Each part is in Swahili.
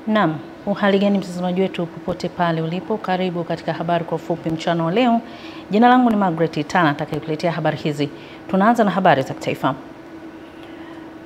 Naam, uhali gani mtazamaji wetu popote pale ulipo, karibu katika habari kwa ufupi mchana wa leo. Jina langu ni Margaret Tana, atakayokuletea habari hizi. Tunaanza na habari za kitaifa.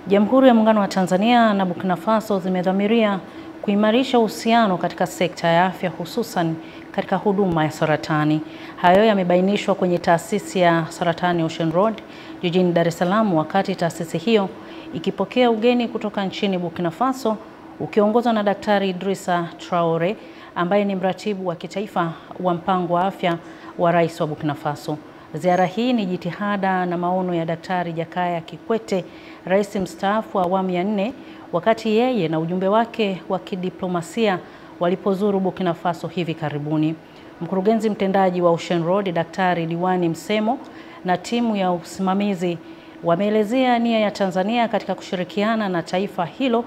Jamhuri ya Muungano wa Tanzania na Burkina Faso zimedhamiria kuimarisha uhusiano katika sekta ya afya, hususan katika huduma ya saratani. Hayo yamebainishwa kwenye taasisi ya saratani Ocean Road jijini Dar es Salaam, wakati taasisi hiyo ikipokea ugeni kutoka nchini Burkina Faso ukiongozwa na Daktari Idrissa Traore ambaye ni mratibu wa kitaifa wa mpango wa afya wa Rais wa Burkina Faso. Ziara hii ni jitihada na maono ya Daktari Jakaya Kikwete, rais mstaafu wa awamu ya 4, wakati yeye na ujumbe wake wa kidiplomasia walipozuru Burkina Faso hivi karibuni. Mkurugenzi mtendaji wa Ocean Road, Daktari Diwani Msemo, na timu ya usimamizi wameelezea nia ya Tanzania katika kushirikiana na taifa hilo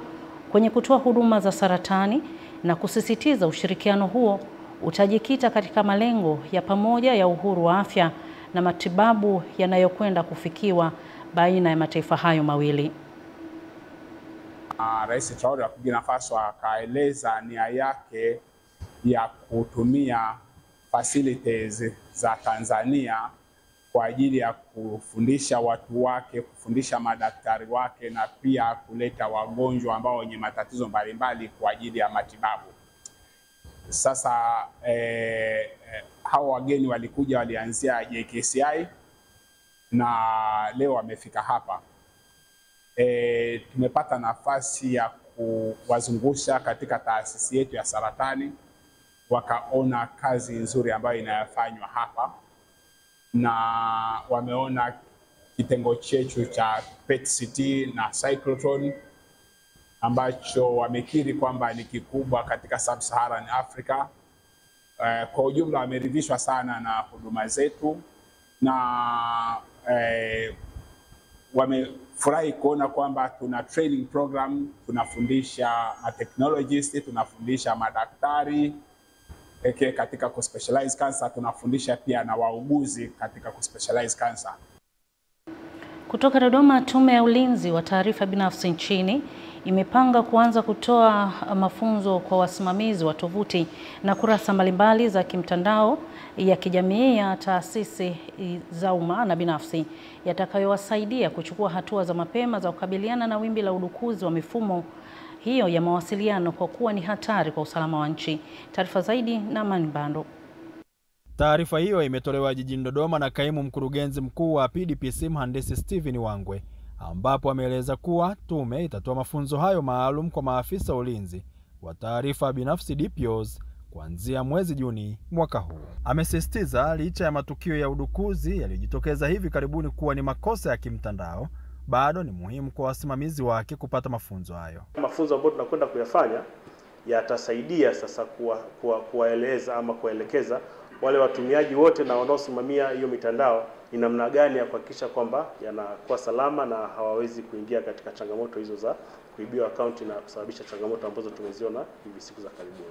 kwenye kutoa huduma za saratani na kusisitiza ushirikiano huo utajikita katika malengo ya pamoja ya uhuru wa afya na matibabu yanayokwenda kufikiwa baina ya mataifa hayo mawili. Rais Traore wa Burkina Faso akaeleza nia yake ya kutumia facilities za Tanzania kwa ajili ya kufundisha watu wake, kufundisha madaktari wake na pia kuleta wagonjwa ambao wenye matatizo mbalimbali kwa ajili ya matibabu. Sasa hao wageni walikuja, walianzia JKCI na leo wamefika hapa. Tumepata nafasi ya kuwazungusha katika taasisi yetu ya saratani, wakaona kazi nzuri ambayo inayofanywa hapa na wameona kitengo chetu cha PET-CT na cyclotron ambacho wamekiri kwamba ni kikubwa katika Sub-Saharan Africa. Kwa ujumla wameridhishwa sana na huduma zetu na wamefurahi kuona kwamba tuna training program, tunafundisha technologists, tunafundisha madaktari katika kuspecialize cancer, tunafundisha pia na wauguzi katika kuspecialize cancer. Kutoka Dodoma, Tume ya Ulinzi wa Taarifa Binafsi nchini imepanga kuanza kutoa mafunzo kwa wasimamizi wa tovuti na kurasa mbalimbali za kimtandao ya kijamii ya taasisi za umma na binafsi yatakayowasaidia kuchukua hatua za mapema za kukabiliana na wimbi la udukuzi wa mifumo hiyo ya mawasiliano kwa kuwa ni hatari kwa usalama wa nchi. Taarifa zaidi na Amani Mbando. Taarifa hiyo imetolewa jijini Dodoma na kaimu mkurugenzi mkuu wa PDPC Mhandisi Steven Wangwe, ambapo ameeleza kuwa tume itatoa mafunzo hayo maalum kwa maafisa ulinzi wa taarifa binafsi DPOs kuanzia mwezi Juni mwaka huu. Amesisitiza licha ya matukio ya udukuzi yaliyojitokeza hivi karibuni kuwa ni makosa ya kimtandao, bado ni muhimu kwa wasimamizi wake kupata mafunzo hayo. Mafunzo ambayo tunakwenda kuyafanya yatasaidia sasa kuwaeleza ama kuelekeza wale watumiaji wote na wanaosimamia hiyo mitandao ni namna gani ya kuhakikisha kwamba yanakuwa salama na hawawezi kuingia katika changamoto hizo za kuibiwa akaunti na kusababisha changamoto ambazo tumeziona hivi siku za karibuni.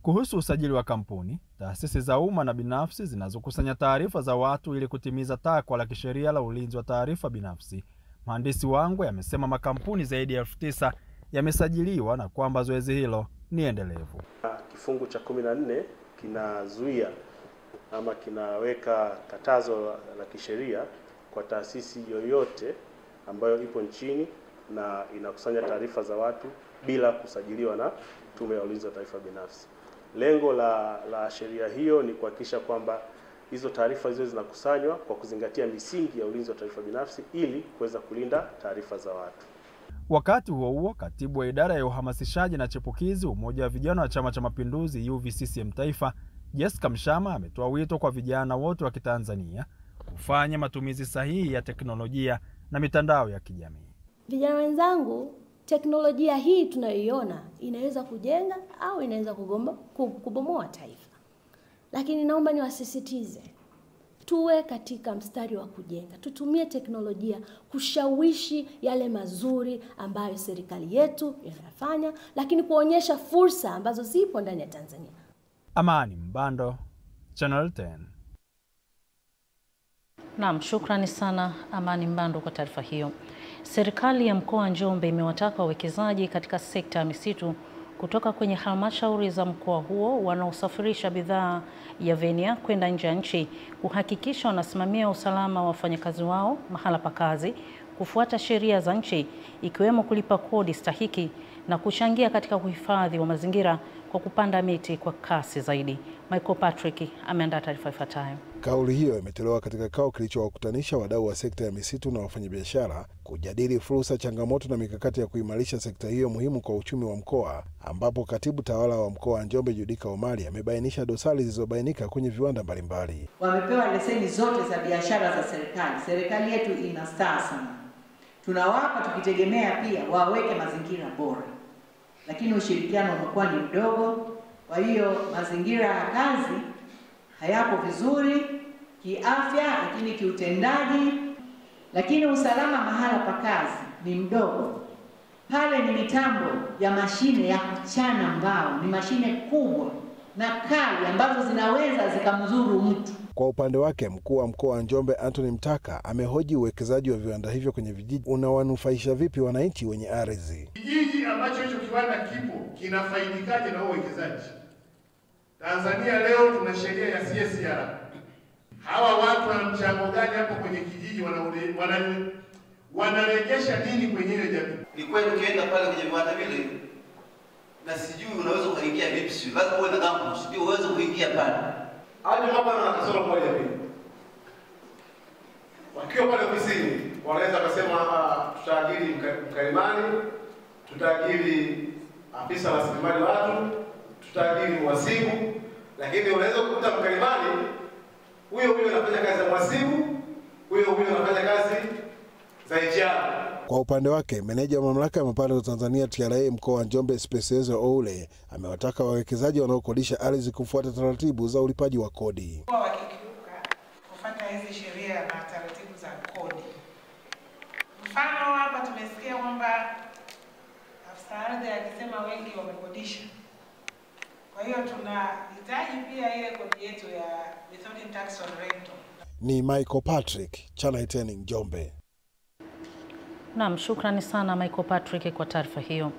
Kuhusu usajili wa kampuni, taasisi za umma na binafsi zinazokusanya taarifa za watu ili kutimiza takwa la kisheria la ulinzi wa taarifa binafsi, Mhandisi Wangwe amesema makampuni zaidi ya 9,000 yamesajiliwa na kwamba zoezi hilo ni endelevu. Kifungu cha 14 kinazuia ama kinaweka katazo la kisheria kwa taasisi yoyote ambayo ipo nchini na inakusanya taarifa za watu bila kusajiliwa na Tume ya Ulinzi wa Taarifa Binafsi. Lengo la sheria hiyo ni kuhakikisha kwamba hizo taarifa hizo zinakusanywa kwa kuzingatia misingi ya ulinzi wa taarifa binafsi ili kuweza kulinda taarifa za watu. Wakati huo huo, katibu wa idara ya uhamasishaji na chipukizi Umoja wa Vijana wa Chama cha Mapinduzi UVCCM Taifa, Jessica Mshama, ametoa wito kwa vijana wote wa Kitanzania kufanya matumizi sahihi ya teknolojia na mitandao ya kijamii. Vijana wenzangu, teknolojia hii tunayoiona inaweza kujenga au inaweza kubomoa taifa. Lakini naomba niwasisitize, tuwe katika mstari wa kujenga. Tutumie teknolojia kushawishi yale mazuri ambayo serikali yetu inafanya, lakini kuonyesha fursa ambazo zipo ndani ya Tanzania. Amani Mbando, Channel 10. Naam, shukrani sana Amani Mbando kwa taarifa hiyo. Serikali ya mkoa wa Njombe imewataka wawekezaji katika sekta ya misitu kutoka kwenye halmashauri za mkoa huo wanaosafirisha bidhaa ya venia kwenda nje ya nchi kuhakikisha wanasimamia usalama wa wafanyakazi wao mahala pa kazi, kufuata sheria za nchi ikiwemo kulipa kodi stahiki na kuchangia katika uhifadhi wa mazingira kwa kupanda miti kwa kasi zaidi. Michael Patrick ameandaa taarifa ifuatayo. Kauli hiyo imetolewa katika kikao kilichowakutanisha wadau wa sekta ya misitu na wafanyabiashara kujadili fursa, changamoto na mikakati ya kuimarisha sekta hiyo muhimu kwa uchumi wa mkoa, ambapo katibu tawala wa mkoa wa Njombe Judika Omari amebainisha dosari zilizobainika kwenye viwanda mbalimbali. Wamepewa leseni zote za biashara za serikali. Serikali yetu ina staa sana. Tunawapa tukitegemea pia waweke mazingira bora. Lakini ushirikiano umekuwa ni mdogo, kwa hiyo mazingira ya kazi hayapo vizuri kiafya, lakini kiutendaji, lakini usalama mahala pa kazi ni mdogo. Pale ni mitambo ya mashine ya kuchana mbao, ni mashine kubwa na kali ambazo zinaweza zikamdhuru mtu. Kwa upande wake, mkuu wa mkoa wa Njombe Anthony Mtaka amehoji uwekezaji wa viwanda hivyo kwenye vijiji unawanufaisha vipi wananchi wenye ardhi. Kijiji ambacho hicho kiwanda kipo kinafaidikaje na uwekezaji? Tanzania leo tuna sheria ya CSR. Hawa watu wana mchango gani hapo kwenye kijiji, wanarejesha nini kwenye ile jamii? Ni kweli ukienda pale kwenye viwanda vile na sijui unaweza kuingia vipi, lazima uwe na campus ndio uweze kuingia pale. Hadi hapa na kasoro moja pili. Wakiwa pale ofisini wanaweza kusema tutaajiri mkalimani, tutaajiri afisa rasilimali watu, tutaajiri wasibu, lakini unaweza kukuta mkalimani huyo anafanya kazi za wasibu, huyo anafanya kazi za HR. Kwa upande wake, meneja wa mamlaka ya mapato Tanzania TRA mkoa wa Njombe Specialized Oule amewataka wawekezaji wanaokodisha ardhi kufuata taratibu za ulipaji wa kodi. Wakikiuka kufuata hizi sheria na taratibu za kodi. Mfano hapa tumesikia kwamba afisa ardhi akisema wengi wamekodisha. Kwa hiyo tunahitaji pia ile kodi yetu ya withholding tax on rental. Ni Michael Patrick, Channel 10 Njombe. Naam, shukrani sana Michael Patrick kwa taarifa hiyo.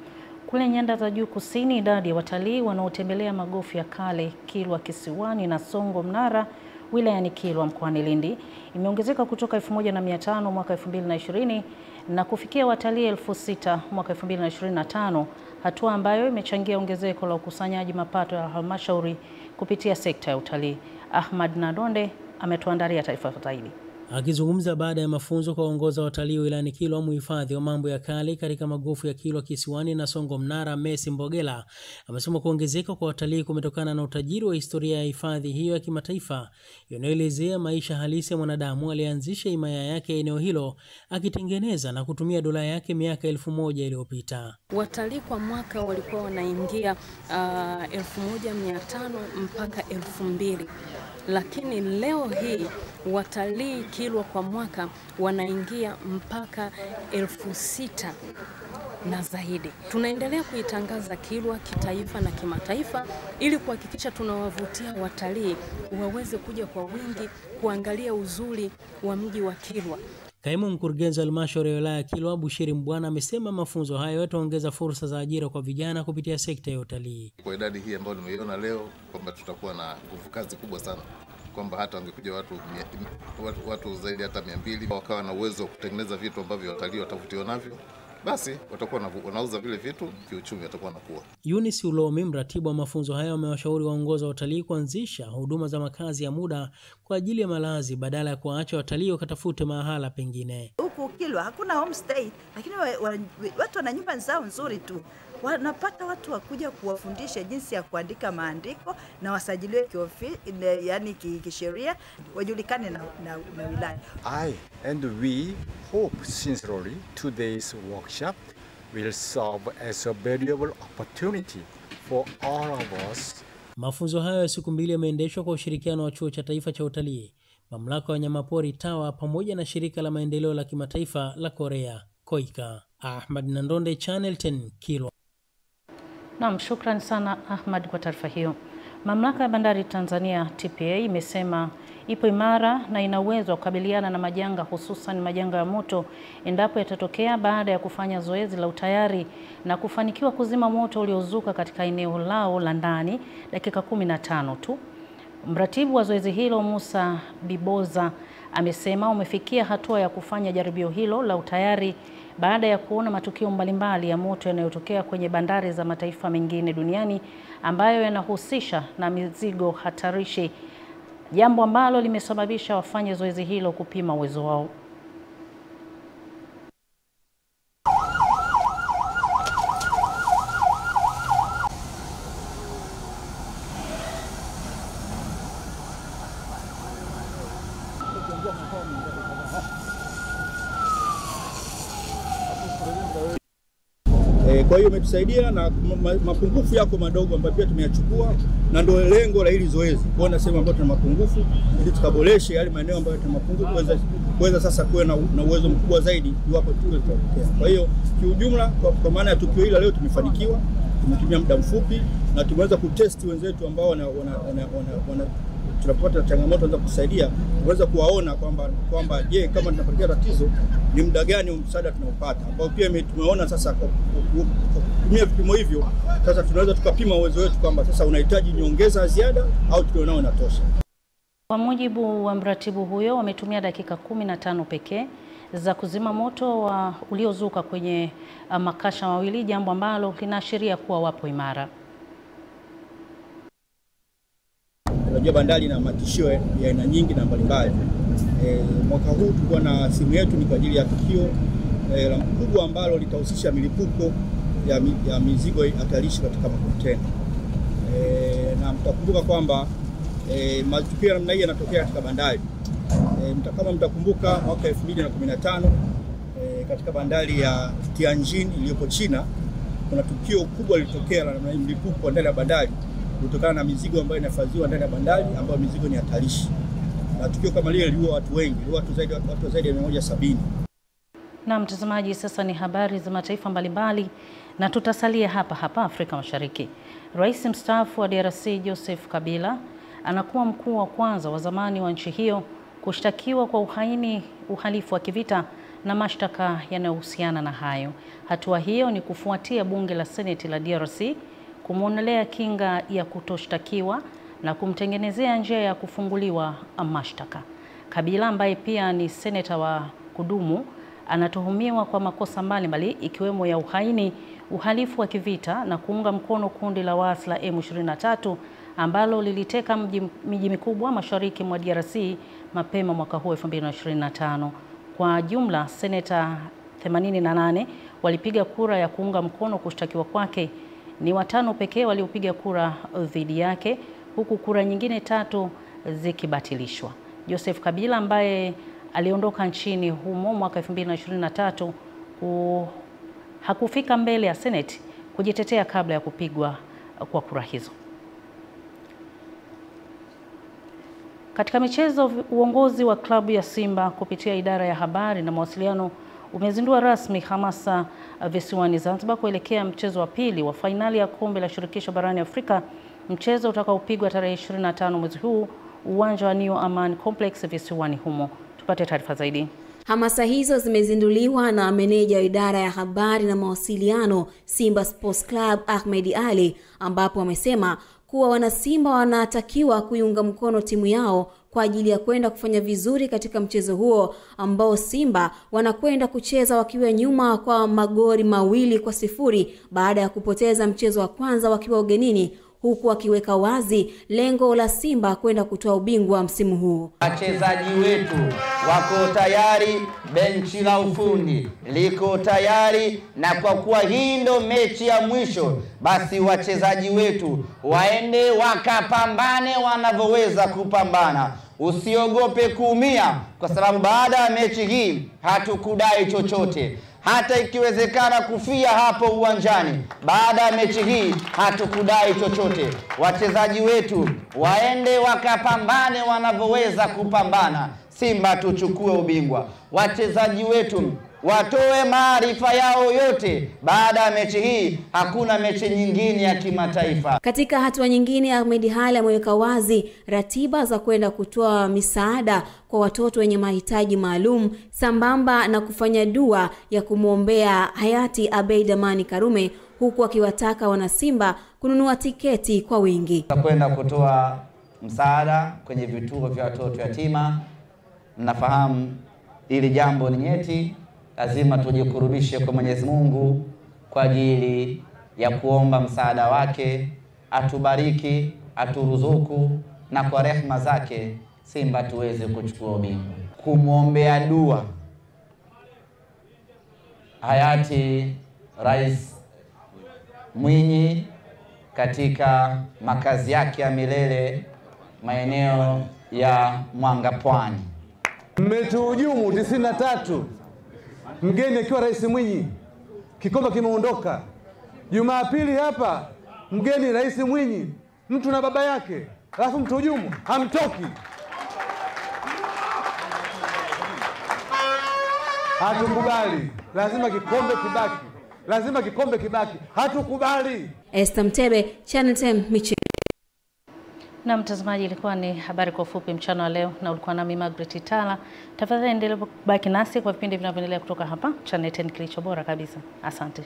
Kule nyanda za juu kusini, idadi ya watalii wanaotembelea magofu ya kale Kilwa Kisiwani na Songo Mnara wilayani Kilwa mkoani Lindi imeongezeka kutoka 1500 mwaka 2020 na kufikia watalii 6000 mwaka 2025, hatua ambayo imechangia ongezeko la ukusanyaji mapato ya halmashauri kupitia sekta ya utalii. Ahmad Nadonde ametuandalia taarifa zaidi. Akizungumza baada ya mafunzo kwa waongoza watalii wilayani Kilwa, muhifadhi wa mambo ya kale katika magofu ya Kilwa Kisiwani na Songo Mnara, Messi Mbogela amesema kuongezeka kwa watalii kumetokana na utajiri wa historia ya hifadhi hiyo ya kimataifa inayoelezea maisha halisi ya mwanadamu aliyeanzisha himaya yake eneo hilo akitengeneza na kutumia dola yake miaka 1000 iliyopita. Watalii kwa mwaka walikuwa wanaingia 1500 mpaka 2000. Lakini leo hii watalii Kilwa kwa mwaka wanaingia mpaka 6000 na zaidi. Tunaendelea kuitangaza Kilwa kitaifa na kimataifa ili kuhakikisha tunawavutia watalii waweze kuja kwa wingi kuangalia uzuri wa mji wa Kilwa. Kaimu mkurugenzi wa halmashauri ya wilaya ya Kilwa Bushiri Mbwana amesema mafunzo hayo yataongeza fursa za ajira kwa vijana kupitia sekta ya utalii. Kwa idadi hii ambayo nimeiona leo kwamba tutakuwa na nguvu kazi kubwa sana, kwamba hata wangekuja watu zaidi hata 200 wakawa na uwezo wa kutengeneza vitu ambavyo watalii watavutiwa navyo, basi watakuwa wanauza vile vitu, kiuchumi watakuwa nakuwa. Eunice Ulomi, mratibu wa mafunzo hayo, amewashauri waongoza wa watalii kuanzisha huduma za makazi ya muda kwa ajili ya malazi badala ya kuacha watalii wakatafute mahala pengine. Huku Kilwa hakuna homestay, lakini watu wana nyumba zao nzuri tu. Wanapata watu wakuja kuwafundisha jinsi ya kuandika maandiko na wasajiliwe yani kisheria, wajulikane na wilaya. And we hope sincerely today's workshop will serve as a valuable opportunity for all of us. Mafunzo hayo ya siku 2 yameendeshwa kwa ushirikiano wa Chuo cha Taifa cha Utalii, Mamlaka ya Wanyamapori TAWA pamoja na Shirika la Maendeleo la Kimataifa la Korea KOICA. Ahmad Nandonde, Channel 10, Kilwa. Naam, shukrani sana Ahmad kwa taarifa hiyo. Mamlaka ya Bandari Tanzania TPA imesema ipo imara na ina uwezo wa kukabiliana na majanga, hususan majanga ya moto endapo yatatokea, baada ya kufanya zoezi la utayari na kufanikiwa kuzima moto uliozuka katika eneo lao la ndani dakika 15 tu. Mratibu wa zoezi hilo Musa Biboza amesema umefikia hatua ya kufanya jaribio hilo la utayari baada ya kuona matukio mbalimbali ya moto yanayotokea kwenye bandari za mataifa mengine duniani ambayo yanahusisha na mizigo hatarishi, jambo ambalo limesababisha wafanye zoezi hilo kupima uwezo wao. Kwa hiyo umetusaidia na mapungufu yako madogo ambayo pia tumeyachukua, na ndio lengo la hili zoezi, kuona sehemu ambayo tuna mapungufu ili tukaboreshe yale maeneo ambayo tuna mapungufu, kuweza sasa kuwa na uwezo mkubwa zaidi iwapo tukio litatokea. Kwa hiyo kiujumla, kwa maana ya tukio hili leo tumefanikiwa, tumetumia muda mfupi na tumeweza kutest wenzetu ambao tunapata changamoto za kusaidia, tunaweza kuwaona kwamba je, kama tunapatia tatizo ni muda gani msaada tunaopata. Kwa pia tumeona sasa kwa kutumia vipimo hivyo, sasa tunaweza tukapima uwezo wetu kwamba sasa unahitaji nyongeza ziada au tulionao inatosha. Kwa mujibu wa mratibu huyo, wametumia dakika 15 pekee za kuzima moto uliozuka kwenye makasha mawili, jambo ambalo linaashiria kuwa wapo imara. Unajua bandari na matishio ya aina nyingi na mbalimbali. Mwaka huu tulikuwa na simu yetu ni kwa ajili ya tukio la mkubwa ambalo litahusisha milipuko ya mizigo hatarishi katika makontena. Na mtakumbuka kwamba matukio namna hii yanatokea katika bandari. Kama mtakumbuka mwaka 2015 katika bandari ya Tianjin iliyoko China, kuna tukio kubwa lilitokea la mlipuko ndani ya bandari kutokana na mizigo ambayo inahifadhiwa ndani ya bandari, ambayo mizigo ni hatarishi. Na tukio kama lile liliua watu wengi, watu zaidi ya 170. Na mtazamaji, sasa ni habari za mataifa mbalimbali na tutasalia hapa Afrika Mashariki. Rais mstaafu wa DRC Joseph Kabila anakuwa mkuu wa kwanza wa zamani wa nchi hiyo kushtakiwa kwa uhaini, uhalifu wa kivita na mashtaka yanayohusiana na hayo. Hatua hiyo ni kufuatia bunge la Seneti la DRC kumwonelea kinga ya kutoshtakiwa na kumtengenezea njia ya kufunguliwa mashtaka. Kabila ambaye pia ni seneta wa kudumu anatuhumiwa kwa makosa mbalimbali ikiwemo ya uhaini, uhalifu wa kivita na kuunga mkono kundi la waasi la M23 ambalo liliteka miji mikubwa mashariki mwa DRC mapema mwaka huu 2025. Kwa jumla seneta 88 walipiga kura ya kuunga mkono kushtakiwa kwake. Ni 5 pekee waliopiga kura dhidi yake, huku kura nyingine 3 zikibatilishwa. Joseph Kabila ambaye aliondoka nchini humo mwaka 2023 hakufika mbele ya Seneti kujitetea kabla ya kupigwa kwa kura hizo. Katika michezo, uongozi wa klabu ya Simba kupitia idara ya habari na mawasiliano umezindua rasmi hamasa visiwani Zanzibar kuelekea mchezo wa pili wa fainali ya kombe la shirikisho barani Afrika, mchezo utakaopigwa tarehe 25 mwezi huu uwanja wa New Aman Complex visiwani humo. Tupate taarifa zaidi. Hamasa hizo zimezinduliwa na meneja wa idara ya habari na mawasiliano Simba Sports Club Ahmed Ali, ambapo amesema kuwa wanasimba wanatakiwa kuiunga mkono timu yao kwa ajili ya kwenda kufanya vizuri katika mchezo huo ambao Simba wanakwenda kucheza wakiwa nyuma kwa magoli 2-0 baada ya kupoteza mchezo wa kwanza wakiwa ugenini, huku akiweka wazi lengo la Simba kwenda kutoa ubingwa msimu huu. Wachezaji wetu wako tayari, benchi la ufundi liko tayari, na kwa kuwa hii ndo mechi ya mwisho, basi wachezaji wetu waende wakapambane wanavyoweza kupambana. Usiogope kuumia, kwa sababu baada ya mechi hii hatukudai chochote. Hata ikiwezekana kufia hapo uwanjani, baada ya mechi hii hatukudai chochote. Wachezaji wetu waende wakapambane wanavyoweza kupambana, Simba tuchukue ubingwa. Wachezaji wetu watoe maarifa yao yote. Baada ya mechi hii hakuna mechi nyingine ya kimataifa. Katika hatua nyingine, Ahmed Ally ameweka wazi ratiba za kwenda kutoa misaada kwa watoto wenye mahitaji maalum sambamba na kufanya dua ya kumwombea hayati Abeid Amani Karume, huku akiwataka wanasimba kununua tiketi kwa wingi. Kwenda kutoa msaada kwenye vituo vya watoto yatima. Mnafahamu ili jambo ni nyeti, lazima tujikurubishe kwa Mwenyezi Mungu kwa ajili ya kuomba msaada wake, atubariki, aturuzuku, na kwa rehema zake Simba tuweze kuchukua ubingwa. Kumwombea dua hayati Rais Mwinyi katika makazi yake ya milele maeneo ya Mwanga Pwani. Mmetuhujumu 93, mgeni akiwa Rais Mwinyi, kikombe kimeondoka. Jumapili hapa mgeni Rais Mwinyi, mtu na baba yake, alafu mtuhujumu, hamtoki. Hatukubali, lazima kikombe kibaki, lazima kikombe kibaki, hatukubali. Esther Mtebe, Channel 10 Michezo. Na mtazamaji, ilikuwa ni habari kwa ufupi mchana wa leo, na ulikuwa nami Margaret Tala. Tafadhali endelea kubaki nasi kwa vipindi vinavyoendelea kutoka hapa Channel 10, kilicho bora kabisa. Asante.